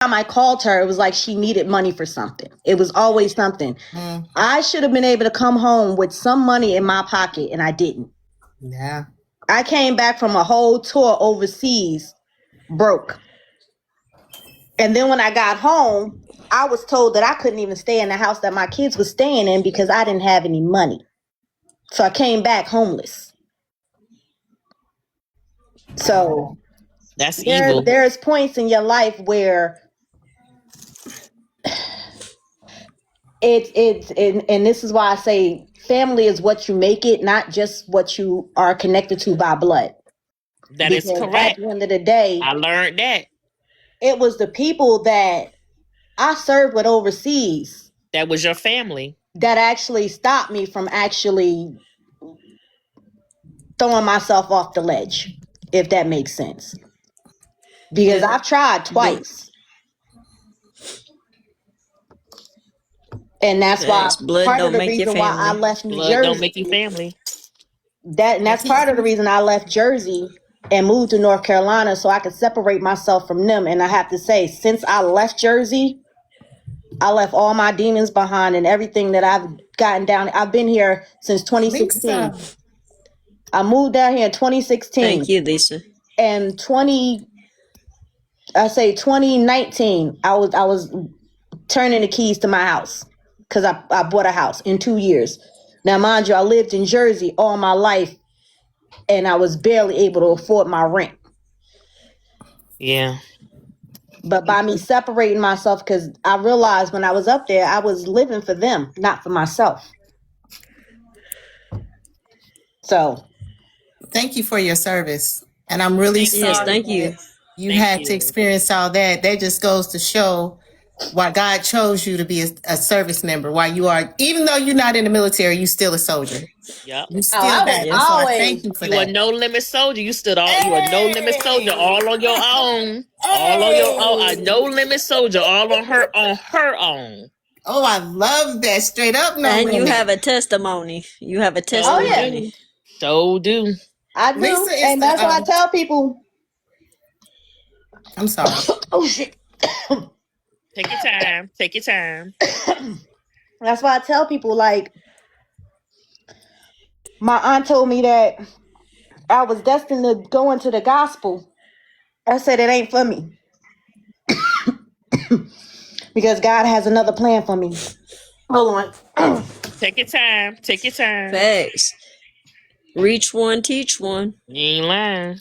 time I called her, it was like she needed money for something. It was always something. I should have been able to come home with some money in my pocket, and I didn't. Yeah. I came back from a whole tour overseas broke. And then when I got home, I was told that I couldn't even stay in the house that my kids were staying in because I didn't have any money. So I came back homeless. So that's evil. There's points in your life where and this is why I say family is what you make it, not just what you are connected to by blood. That is correct. At the end of the day, I learned that. It was the people that I served with overseas. That was your family. That actually stopped me from actually throwing myself off the ledge, if that makes sense. Because I've tried twice. And that's why part of the reason why I left New Jersey. Blood don't make you family. That's part of the reason I left Jersey and moved to North Carolina so I could separate myself from them. And I have to say, since I left Jersey, I left all my demons behind and everything that I've gotten down. I've been here since 2016. Lisa. I moved down here in 2016. Thank you, Lisa. And 2019, I was turning the keys to my house because I bought a house in 2 years. Now, mind you, I lived in Jersey all my life and I was barely able to afford my rent. Yeah. But by me separating myself, because I realized when I was up there, I was living for them, not for myself. So. Thank you for your service. And I'm really sorry. Yes, thank you. You had to experience all that. That just goes to show why God chose you to be a service member. Why you are, even though you're not in the military, you still a soldier. Yep. You still that. So I thank you for that. You a no limit soldier. You stood all. You a no limit soldier, all on your own. All on your own. A no limit soldier, all on her own. Oh, I love that. Straight up, no. And you have a testimony. You have a testimony. Oh yeah. So do. I do, Lisa, and that's why I tell people. I'm sorry. Oh shit. Take your time. Take your time. That's why I tell people, like, my aunt told me that I was destined to go into the gospel. I said it ain't for me. Because God has another plan for me. Hold on. Take your time. Take your time. Facts. Reach one, teach one. You ain't lying.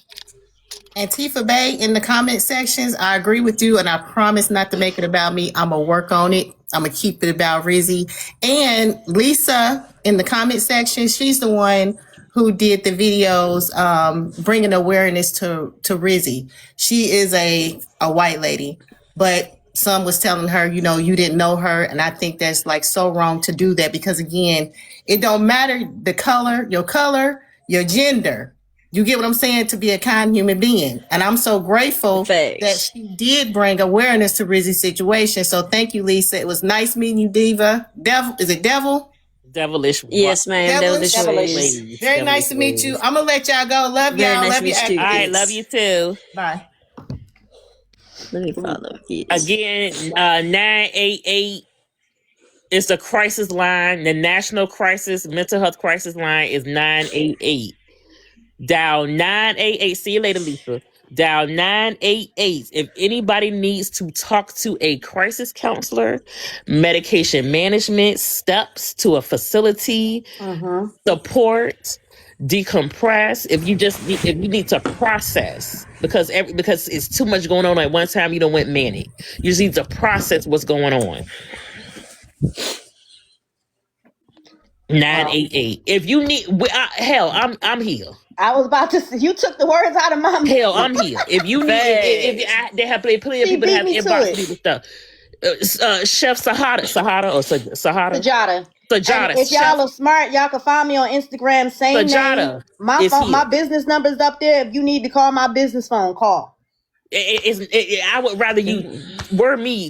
And Tifa Bay in the comment sections, I agree with you, and I promise not to make it about me. I'm going to work on it. I'm going to keep it about Rizzy. And Lisa in the comment section, she's the one who did the videos bringing awareness to Rizzy. She is a white lady, but some was telling her, you know, you didn't know her. And I think that's like so wrong to do that because, again, it don't matter the color, your gender. You get what I'm saying? To be a kind human being. And I'm so grateful that she did bring awareness to Rizzy's situation. So thank you, Lisa. It was nice meeting you, Diva. Is it Devil? Devilish. Yes, ma'am. Devilish. Very nice to meet you. I'm going to let y'all go. Love y'all. Love you. All right. Love you too. Bye. Let me follow. Again, 988 is the crisis line. The National Mental Health Crisis line is 988. Dial 988. See you later, Lisa. Dial 988 if anybody needs to talk to a crisis counselor, medication management, steps to a facility, support, decompress. If you need to process because it's too much going on at one time, you don't went manic. You just need to process what's going on. 988. If you need, hell, I'm here. I was about to say, you took the words out of my mouth. Hell, I'm here. If you need, they have plenty of people that have inbox people stuff. Chef Sahara. Sajada. If y'all are smart, y'all can find me on Instagram. Same name. My business number's up there. If you need to call my business phone, call. I would rather you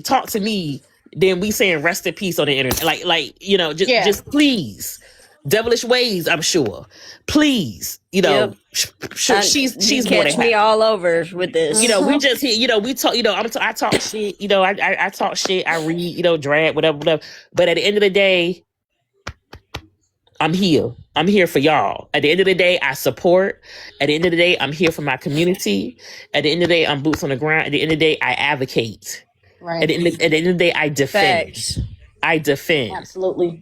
talk to me than we saying rest in peace on the internet. Like just please. devilish ways, I'm sure. Please, you know, she's you more than catch me happy. all over with this. You know, we just here, you know, we talk, you know, I talk shit, you know, I talk shit, I read, you know, drag, whatever. But at the end of the day, I'm here. I'm here for y'all. At the end of the day, I support. At the end of the day, I'm here for my community. At the end of the day, I'm boots on the ground. At the end of the day, I advocate. Right. At the end of the day, I defend. Facts. I defend. Absolutely.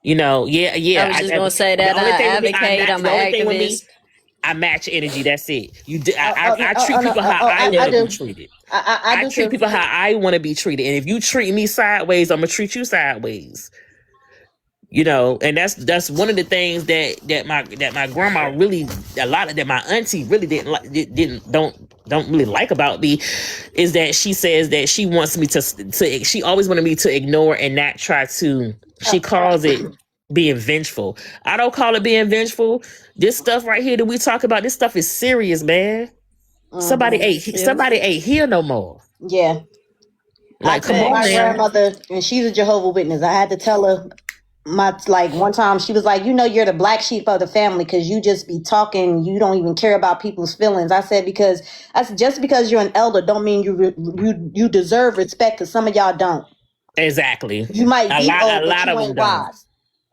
You know, yeah. I was just gonna say that the only I thing with me, advocate. I'm the only an thing with me, activist. I match energy. That's it. I treat people how I I want to do. be treated. I I do treat too. people how I want to be treated. And if you treat me sideways, I'm gonna treat you sideways. You know, and that's one of the things that my grandma really, a lot of that my auntie really don't really like about me, is that she says that she wants me to she always wanted me to ignore and not try to. She calls it being vengeful. I don't call it being vengeful. This stuff right here that we talk about, this stuff is serious, man. Somebody ain't here no more. Yeah. Like, I come told on, my man. grandmother, and she's a Jehovah's Witness. I had to tell her one time she was like, you know, you're the black sheep of the family because you just be talking, you don't even care about people's feelings. I said just because you're an elder don't mean you deserve respect, because some of y'all don't. Exactly. You might be old, a but lot you of them ain't don't. wise.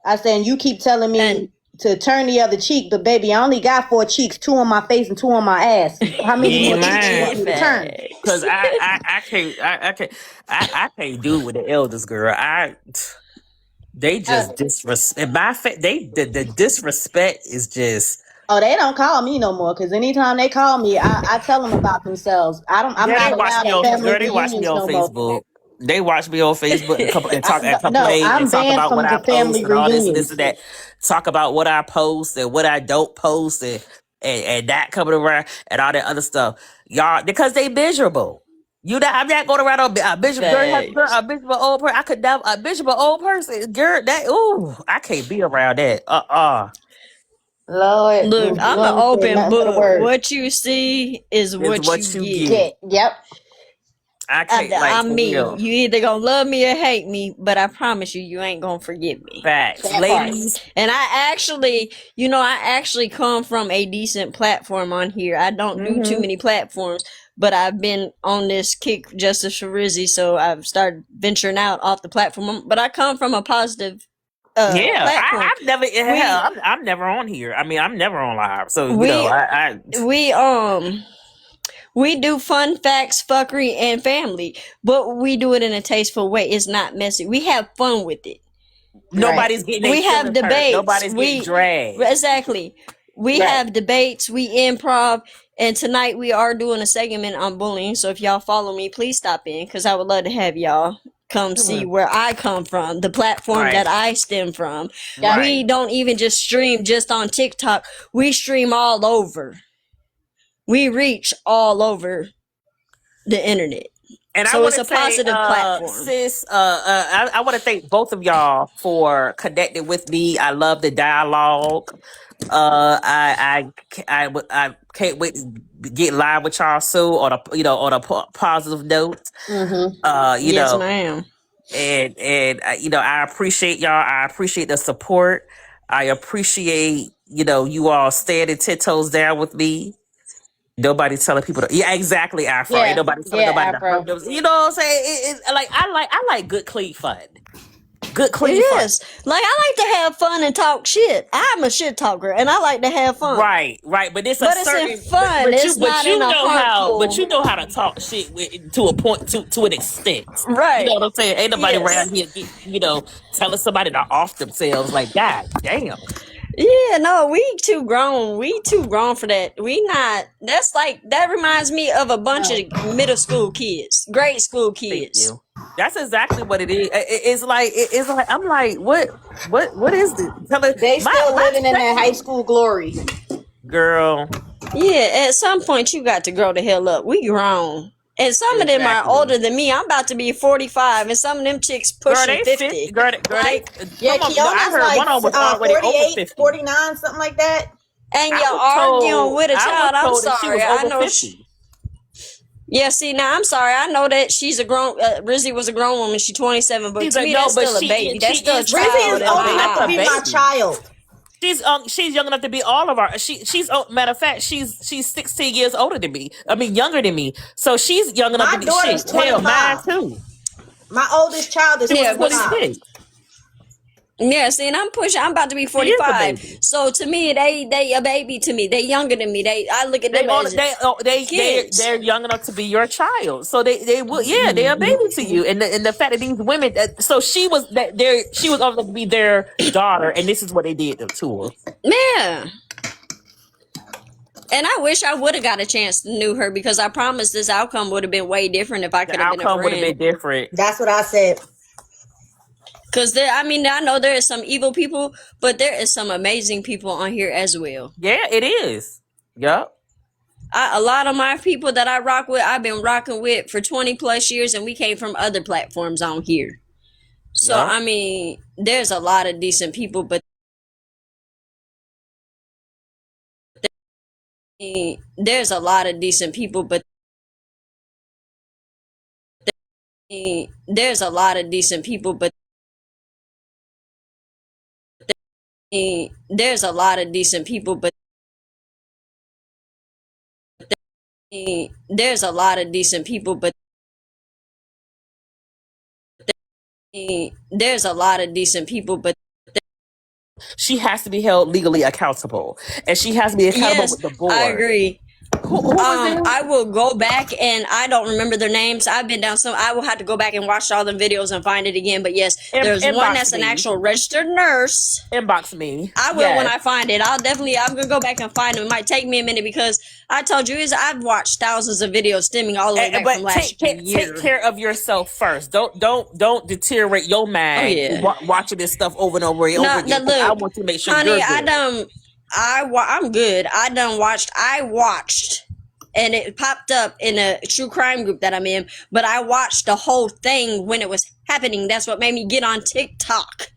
I said, you keep telling me And- to turn the other cheek, but baby, I only got 4 cheeks, 2 on my face and 2 on my ass. How many You more ain't cheeks you lying. want me to turn? Because I can't do it with the elders, girl. They just disrespect the disrespect is just. Oh, they don't call me no more, because anytime they call me, I tell them about themselves. I'm Girl, not they watch me allowed on at family they watch me reunions on no more. Facebook. They watch me on Facebook and talk and No, complain and I'm talk banned about from what I the post family and all this and reunions. that. Talk about what I post and what I don't post and that coming around and all that other stuff. Y'all, because they miserable. I'm not going around a miserable girl, a miserable old person. I could never a miserable old person. Girl, I can't be around that. Lord, Look, you I'm an want to say open nothing but a book. word. What you see is It's what what you you get. get. Yep. I can't I'm for me. real. You either gonna love me or hate me, but I promise you ain't gonna forgive me. Facts, That part. ladies. And I actually come from a decent platform on here. I don't do too many platforms, but I've been on this kick Justice for Rizzy, so I've started venturing out off the platform. But I come from a positive Yeah, platform. I've never. I'm never on here. I mean, I'm never on live. So you We- know, We do fun facts, fuckery, and family, but we do it in a tasteful way. It's not messy. We have fun with it. nobody's getting. We have debates. Nobody's getting dragged. Exactly. We Right. have debates. We improv. And tonight we are doing a segment on bullying. So if y'all follow me, please stop in, because I would love to have y'all come see where I come from, the platform Right. that I stem from. Right. We don't even just stream just on TikTok. We stream all over. We reach all over the internet. And So I it's want a to say, positive platform. sis. I want to thank both of y'all for connecting with me. I love the dialogue. I can't wait to get live with y'all soon on a positive note. Mm-hmm. You Yes, know, ma'am. and I appreciate y'all. I appreciate the support. I appreciate you all standing 10 toes down with me. Nobody telling people to, yeah, exactly, Afro. Ain't nobody telling nobody to hurt them. You know what I'm saying? I like good clean fun. Good clean fun. Yes. Like, I like to have fun and talk shit. I'm a shit talker, and I like to have fun. Right. But it's But a it's certain in fun. But It's you not in a know how. harmful. But you know how to talk shit to a point, to an extent. Right. You know what I'm saying? Ain't nobody Yes. around here, telling somebody to off themselves. Like, God damn. Yeah, no, we too grown. We too grown for that. We not. That's like, that reminds me of a bunch of middle school kids, grade school Thank kids. you. That's exactly what it is. It's like I'm like, what is this? They still living in their high school glory. Girl. Yeah, at some point you got to grow the hell up. We grown. And some of them are Exactly. older than me. I'm about to be 45, and some of them chicks pushing 50. Girl, Like, Yeah, come on, Kiona's I heard like one of them was already over 48, 50. 49, something like that. and I you're was told- arguing with a I was child. I'm told that she sorry. was I over know 50. Yeah, see, now I'm sorry. I know that she's a grown. Rizzy was a grown woman. She's 27, but She's to like, me, no, that's but still a she baby. is- That's she still a is- child. Rizzy is That's old a enough to baby. be my child. She's young enough to be all of our. She's matter of fact, she's 16 years older than me. I mean, younger than me. So she's young enough My to be. daughter's Shit, hell, mine 25. too. My oldest child is Yeah, but 25. 26. yeah, see, and I'm about to be She is a 45. baby. So to me, they a baby to me. They younger than me. I look at them as kids. They're young enough to be your child. So they will, yeah, they're a baby to you. And the fact that these women, so she was old enough to be their daughter, and this is what they did to her. Yeah. And I wish I would have got a chance to know her, because I promise this outcome would have been way different if I The could have been a outcome would have friend. been different. That's what I said. Because I know there is some evil people, but there is some amazing people on here as well. Yeah, it is. Yup. A lot of my people that I rock with, I've been rocking with for 20 plus years, and we came from other platforms on here. So, Yeah. I mean, there's a lot of decent people, but there's a lot of decent people, but there's a lot of decent people, but there's a lot of decent people, but there's a lot of decent people, but there's a lot of decent people, but She has to be held legally accountable, and she has to be accountable yes, with the board. I agree. Who was there? I will go back, and I don't remember their names. I've been down some. I will have to go back and watch all them videos and find it again. But yes, there's one Inbox that's an me. actual registered nurse. Inbox me. I will Yes. when I find it. I'm gonna go back and find it. It might take me a minute, because I told you I've watched thousands of videos stemming all the way back from But last year. take care of yourself first. Don't deteriorate your mind yeah. watching this stuff over and over and over again. look, I want you to make sure honey, you're good. I'm good. I watched, and it popped up in a true crime group that I'm in, but I watched the whole thing when it was happening. That's what made me get on TikTok,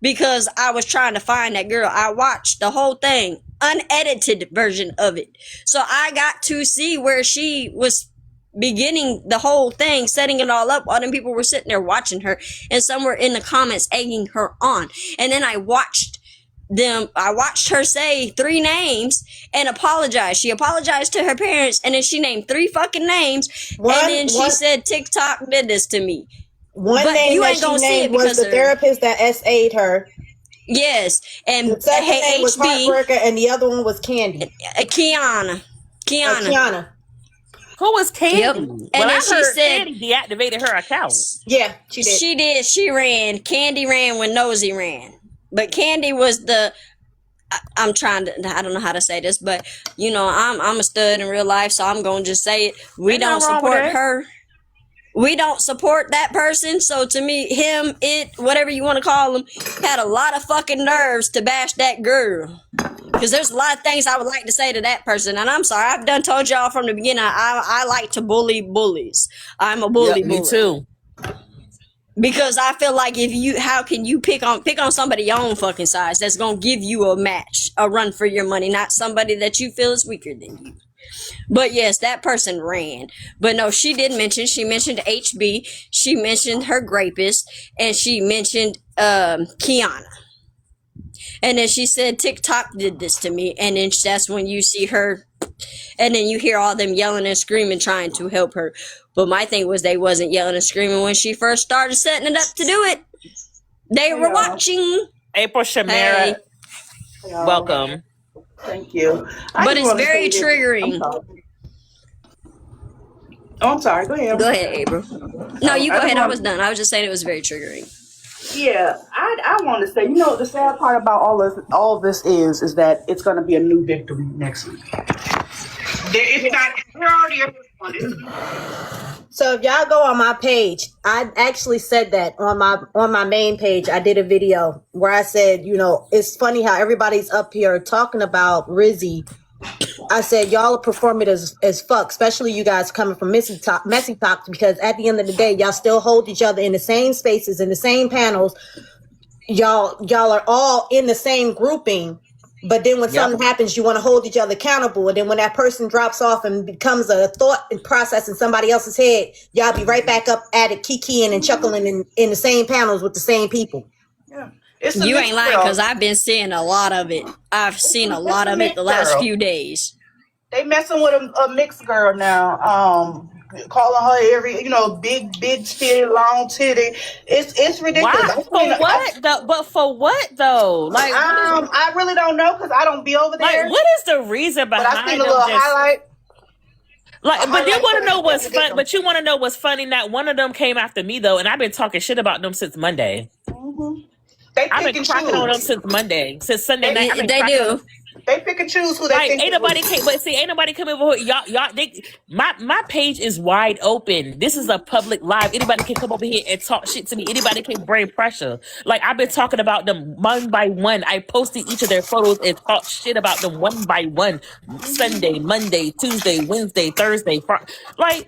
because I was trying to find that girl. I watched the whole thing, unedited version of it. So I got to see where she was beginning the whole thing, setting it all up. All them people were sitting there watching her, and some were in the comments egging her on. And then I watched her say 3 names and apologize. She apologized to her parents, and then she named 3 fucking names. And then she said TikTok did this to me. One But name you that ain't she gonna see it named was because the of- therapist that SA'd her. Yes, and The second name was HB, Heartbreaker, and the other one was Candy. Kiana. Kiana. Who was Candy? Yep. When And I then she heard said- Candy deactivated her account. Yeah, she did. She did. She ran. Candy ran when Nosy ran. But Candy was the. I'm trying to. I don't know how to say this, but you know, I'm a stud in real life, so I'm gonna just say it. We Ain't don't nothing wrong with support that. her. We don't support that person. So to me, him, it, whatever you want to call him, had a lot of fucking nerves to bash that girl. Because there's a lot of things I would like to say to that person, and I'm sorry. I've done told y'all from the beginning. I like to bully bullies. I'm a bully. Yep, me bully. too. Because I feel like how can you pick on somebody your own fucking size that's gonna give you a match, a run for your money, not somebody that you feel is weaker than you. But yes, that person ran. But no, she mentioned HB, she mentioned her grapist, and she mentioned Kiana. And then she said TikTok did this to me, and then that's when you see her, and then you hear all them yelling and screaming trying to help her. But my thing was they wasn't yelling and screaming when she first started setting it up to do it. They were watching. April Shamara, Hey. welcome. Thank you. But it's very triggering. I'm sorry. Go ahead. Go ahead, April. No, you go I just ahead. I want- was done. I was just saying it was very triggering. Yeah, I want to say, you know, the sad part about all this is that it's going to be a new victim next week. It's not. We're already on it. So if y'all go on my page, I actually said that on my main page. I did a video where I said, you know, it's funny how everybody's up here talking about Rizzy. I said y'all are performative as fuck, especially you guys coming from messy talk, because at the end of the day, y'all still hold each other in the same spaces, in the same panels. Y'all are all in the same grouping. But then when something happens, you want to hold each other accountable. And then when that person drops off and becomes a thought and process in somebody else's head, y'all be right back up at it, kikiing and chuckling in the same panels with the same people. Yeah. It's a You mixed ain't lying girl. because I've been seeing a lot of it. I've seen a lot of it the last Girl. few days. They messing with a mixed girl now. Calling her every, big titty, long titty. It's ridiculous. Why? For what? But for what though? Like, I really don't know because I don't be over there. what is the reason but behind I seen a them little just highlight. like? But you highlight want to for know what's them. fun? But you want to know what's funny? Not one of them came after me though, and I've been talking shit about them since Monday. They I've pick been and cracking on them choose. since Monday, since Sunday night. I've been They cracking on do. They pick and choose who they Like think. ain't nobody came, but see, ain't nobody coming over here. Y'all, my page is wide open. This is a public live. Anybody can come over here and talk shit to me. Anybody can bring pressure. Like I've been talking about them one by one. I posted each of their photos and talked shit about them one by one. Sunday, Monday, Tuesday, Wednesday, Thursday, like.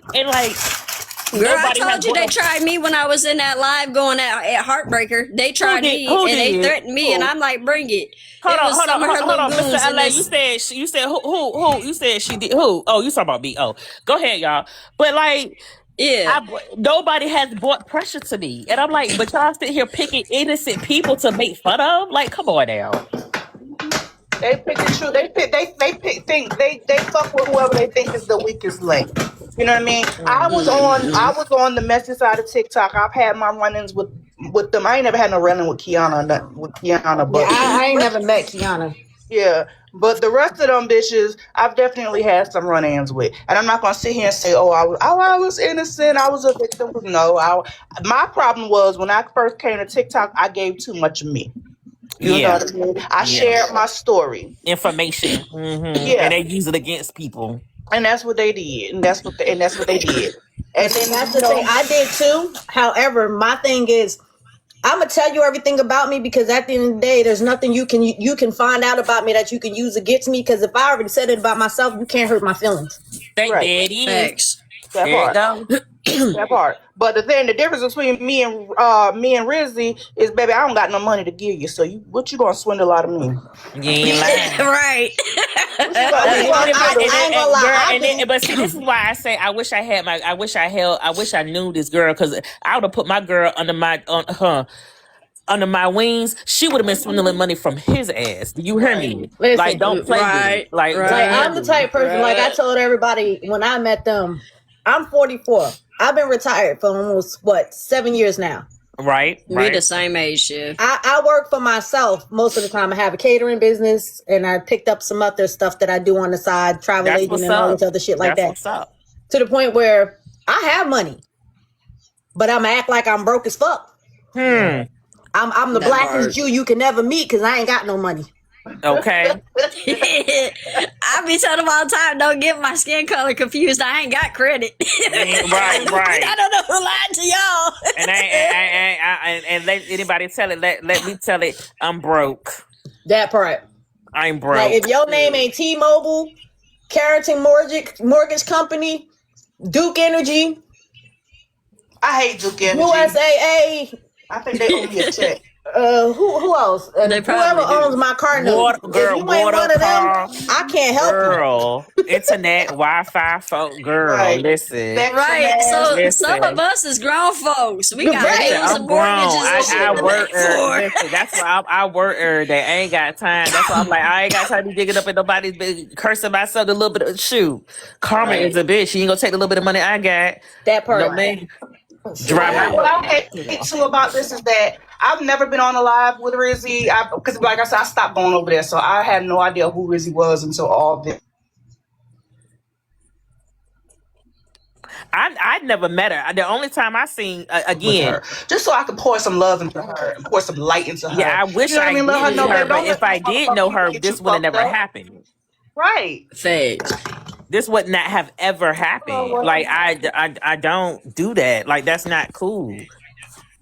Girl, I Nobody has told you brought they up- tried me when I was in that live going at Heartbreaker. They tried me Who and they did? threatened me, and I'm like, bring it. Hold It on, was hold some on, of her hold on, little goons Mr. in LA. this. You said who? You said she did who? Oh, you talking about me? Oh, go ahead, y'all. But like, Yeah. nobody has brought pressure to me, and I'm like, but y'all sit here picking innocent people to make fun of. Like, come on now. They pick and choose. They fuck with whoever they think is the weakest link. You know what I mean? I was on the messy side of TikTok. I've had my run-ins with them. I ain't never had no run-in with Kiana, but Yeah, I ain't never met Kiana. yeah. But the rest of them bitches, I've definitely had some run-ins with, and I'm not gonna sit here and say, "Oh, I was innocent. I was a victim." No, my problem was when I first came to TikTok, I gave too much of me. You know what I mean? I shared my story. Information, Yeah. and they use it against people. And that's what they did. And that's what they did. And then That's the thing. I did too. However, my thing is, I'm gonna tell you everything about me because at the end of the day, there's nothing you can find out about me that you can use against me. Because if I already said it about myself, you can't hurt my feelings. Right. Right. There it is. Facts. that There you part. go. That part. But the difference between me and Rizzy is, baby, I don't got no money to give you. So what you gonna swindle out of me? You ain't lying. Right. I ain't gonna lie. But see, this is why I say I wish I knew this girl because I would have put my girl under my wings. She would have been swindling money from his ass. Do you hear me? Listen, Like, don't play with right, it. Like, right. Like I'm the type of person. Like I told everybody when I met them, I'm 44. I've been retired for almost 7 years now. right, We right. the same age, Chef. I work for myself most of the time. I have a catering business, and I picked up some other stuff that I do on the side, travel That's agent, what's and all up. this other shit like That's that. what's up. To the point where I have money, but I'm act like I'm broke as fuck. I'm the That blackest part. Jew you can never meet because I ain't got no money. Okay. I be telling them all the time, don't get my skin color confused. I ain't got credit. Right. I don't know who lied to y'all. And and let anybody tell it. Let me tell it. I'm broke. That part. I'm broke. Like if your name ain't T-Mobile, Carrington Mortgage Company, Duke Energy, I hate Duke Energy. USAA, I think they owe me a check. who else? They probably Whoever do. owns my car note. Water, If girl, you ain't water, one of them, car, I can't help you. girl, internet, Wi-Fi, folk, girl. Right. Listen. Right. So Listen. some of us is grown folks. We got Right. bills I'm and grown. mortgages and shit I to work. pay for. Listen, that's why I work every day. I ain't got time. That's why I'm like, I ain't got time to be digging up in nobody's been cursing myself a little bit of shoot. Karma is a bitch. She ain't gonna take the little bit of money I got. That part. No man. Drive What I hate too about this is that I've never been on a live with Rizzy because, like I said, I stopped going over there, so I had no idea who Rizzy was until all this. I never met her. The only time I seen again. Her, just so I could pour some love into her and pour some light into her. Yeah, I wish You know what I mean? Let her did know, know her, babe, but don't if let I these did know her, motherfuckers get this you would have fucked never up. happened. Right. Facts. This would not have ever happened. Like I don't do that. Like that's not cool.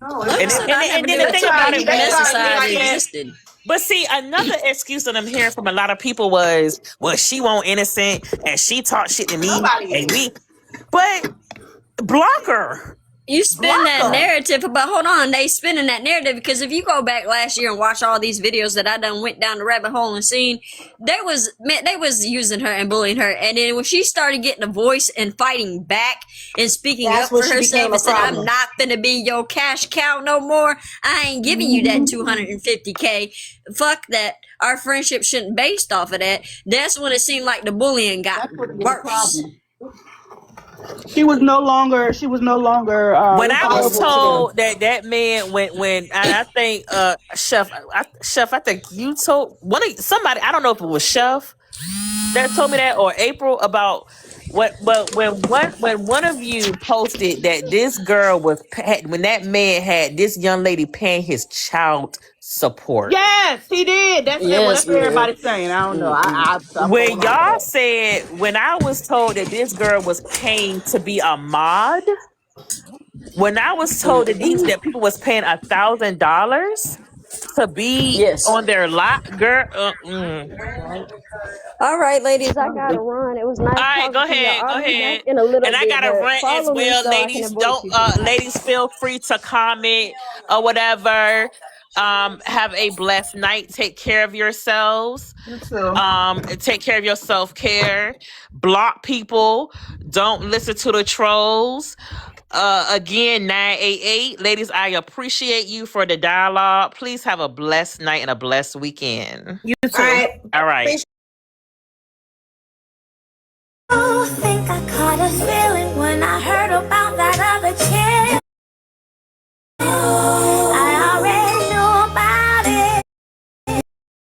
No, Like I it's said, not. I never then knew the thing until about the it, messy side like that. existed. But see, another excuse that I'm hearing from a lot of people was, well, she won't innocent and she talked shit to me Nobody and is. we, but block her. You spin Block that 'em. narrative, but hold on, they spinning that narrative because if you go back last year and watch all these videos that I done went down the rabbit hole and seen, they was using her and bullying her, and then when she started getting a voice and fighting back and speaking That's up for when she herself became a and said, "I'm problem. not finna be your cash cow no more. I ain't giving you that 250K. Fuck that. Our friendship shouldn't based off of that." That's when it seemed like the bullying got That's what the worse. problem. She was no longer. When I was viable to them. told that man when I think Chef I think you told somebody, I don't know if it was Chef that told me that or April, about what, but when one of you posted that this girl was when that man had this young lady paying his child support. Yes, he did. That's what Yes, everybody's saying. I don't know. I'm When holding on y'all to said, when I was told that this girl was paying to be a mod, when I was told that people was paying $1,000 to be yes. on their lot, girl. All right, ladies, I gotta run. It was nice All right, talking go to you. ahead, go I'll be back ahead. in a little And I bit, gotta but rant as follow me well, so I can ladies. avoid Don't you tonight. ladies, feel free to comment or whatever. Have a blessed night. Take care of yourselves. you too. Take care of your self-care. Block people. Don't listen to the trolls. Again, 988. Ladies, I appreciate you for the dialogue. Please have a blessed night and a blessed weekend. You too. All right. All right. Oh, think I caught a feeling when I heard about that other chick.